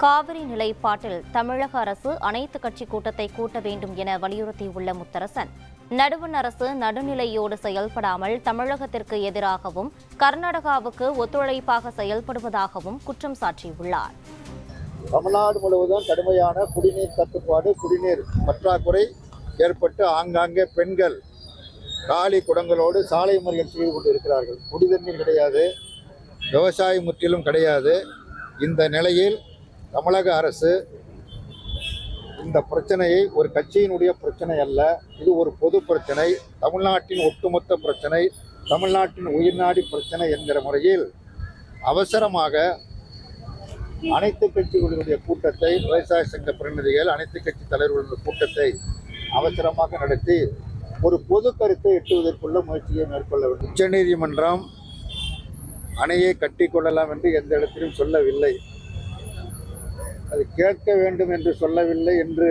காவிரி நிலைப்பாட்டில் தமிழக அரசு அனைத்து கட்சி கூட்டத்தை கூட்ட வேண்டும் என வலியுறுத்தியுள்ள முத்தரசன், நடுவண் அரசு நடுநிலையோடு செயல்படாமல் தமிழகத்திற்கு எதிராகவும் கர்நாடகாவுக்கு ஒத்துழைப்பாக செயல்படுவதாகவும் குற்றம் சாட்டியுள்ளார். தமிழ்நாடு முழுவதும் கடுமையான குடிநீர் தட்டுப்பாடு, குடிநீர் பற்றாக்குறை ஏற்பட்டு ஆங்காங்கே பெண்கள் காலி குடங்களோடு சாலை மறியல் செய்து கொண்டு இருக்கிறார்கள். குடிதண்ணீர் கிடையாது, விவசாயம் முற்றிலும் கிடையாது. இந்த நிலையில் தமிழக அரசு இந்த பிரச்சனையை ஒரு கட்சியினுடைய பிரச்சனை அல்ல, இது ஒரு பொது பிரச்சனை, தமிழ்நாட்டின் ஒட்டுமொத்த பிரச்சனை, தமிழ்நாட்டின் உயிர்நாடி பிரச்சனை என்கிற முறையில் அவசரமாக அனைத்து கட்சிகளுடைய கூட்டத்தை, விவசாய சங்க பிரதிநிதிகள், அனைத்து கட்சி தலைவர்களுடைய கூட்டத்தை அவசரமாக நடத்தி ஒரு பொது கருத்தை எட்டுவதற்குள்ள முயற்சியை மேற்கொள்ள வேண்டும். உச்சநீதிமன்றம் அணையை கட்டிக்கொள்ளலாம் என்று எந்த இடத்திலும் சொல்லவில்லை, அது கேட்க வேண்டும் என்று சொல்லவில்லை என்று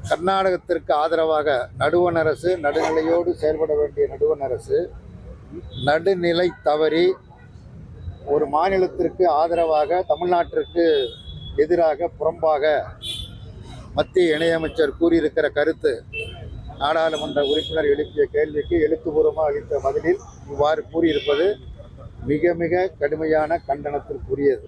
கர்நாடகத்திற்கு ஆதரவாக நடுவண் அரசு, நடுநிலையோடு செயல்பட வேண்டிய நடுவண் அரசு நடுநிலை தவறி ஒரு மாநிலத்திற்கு ஆதரவாக, தமிழ்நாட்டிற்கு எதிராக, புறம்பாக மத்திய இணையமைச்சர் கூறியிருக்கிற கருத்து, நாடாளுமன்ற உறுப்பினர் எழுப்பிய கேள்விக்கு எழுத்துப்பூர்வமாக அளித்த பதிலில் இவ்வாறு கூறியிருப்பது மிக மிக கடுமையான கண்டனத்திற்குரியது.